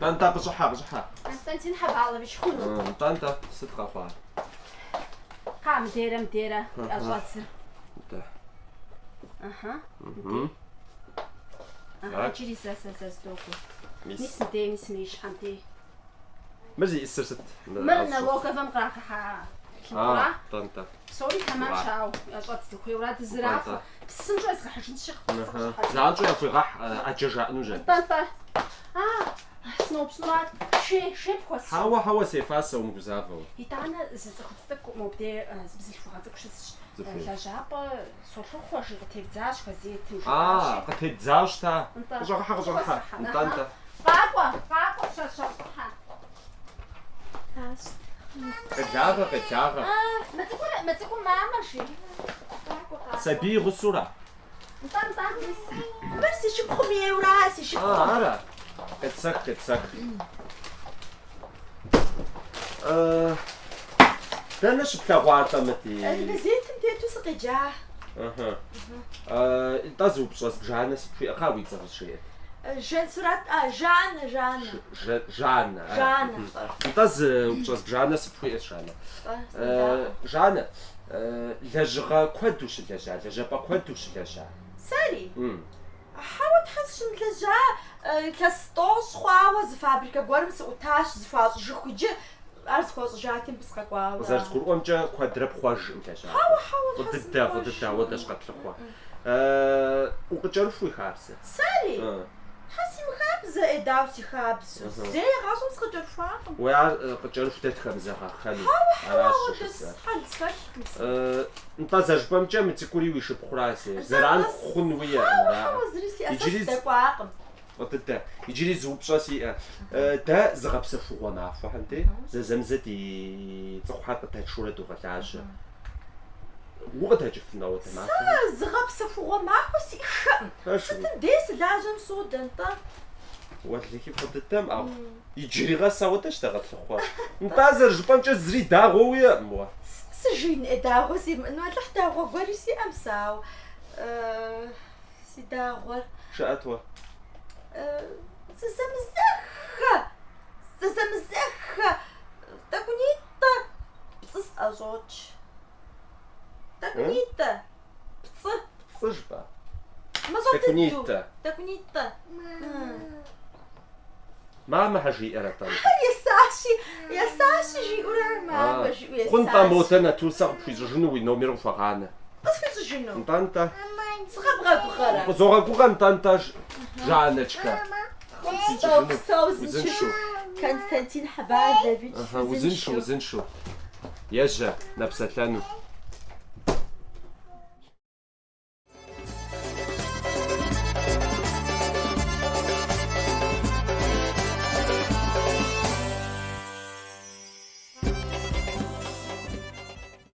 انت بصحة قسطنطين حبالة بشكون انت ست قفار قاع مديرة أجواتصر انت جيري ساس دوكو ميس ميش حمتي مزي السرست مرنا ووكا فمقراك حا انت سوري كمان شاو أجواتصر خوي ولاد الزرافة بس نجوا أسخح شنشخ زعلتو يا في غح أججع نوجن سنوب سنوات شي بخوص هوا سيفاسة ومجزافة يتعنا زخبستك مبدأ زبزل فغازك شس لا جاب صوتو خوش غتيبزاش فزيت غتيبزاش تا غجرحة انت قاقوا شاشة قجارة ما تكون ماما شي سبي غسورة بس شو بخمية وراسي شو عارف اتسك ده نش بتاعواتا متي البزيت انت تسقي جاه انت زوب صوص جانا سبي اخاوي تزغ شيء جان سرات جانا انت زوب صوص جانا سبي جانا جانا لجغا كودوش لجا كودوش لجا سالي حاول تحس شن لجا كاستوش خواوز فابريكا غورمس وتاش زفاز جوجي ارز خوز جاتين بس قوا زرت كل امجا كوادرب خواج انتشا حاول ودتا وداش قتل خوا وقجرفو خابس سالي حسي مخابز اداوسي خابس زي غاسم سقجرفا ويا قجرف تتخبز خالي انت زجبم جام تكوري ويش بخراسي زران خنويا يجري دقاقم وتتا يجري زوب شاسي دا زغبس فوغنا فهمتي زمزتي تخحط تشوره دوغتاش وقتها جفنا وتما زغبس فوغنا وسي ستنديس لازم صود انت واتلي كيف قدتم او يجري غاسا وتشتغل تخوا انت زرجبم زري داغويا موا سجين اداغو سي انو تحتاغو غوريسي امساو سي داغور شاتوا زمزخ تاكونيتا بصص ازوج تاكونيتا صجبة ما زوج تاكونيتا ما حجي انا طالع يا ساشي جي ما بجي كنت موتنا توسق في جنوي نوميرو فغانا بس في جنو انت صغبغا بخرا زوغا كوغا انت جانتشكا وزنشو قسطنطين حباب دافيد وزنشو يجا نبسة لانو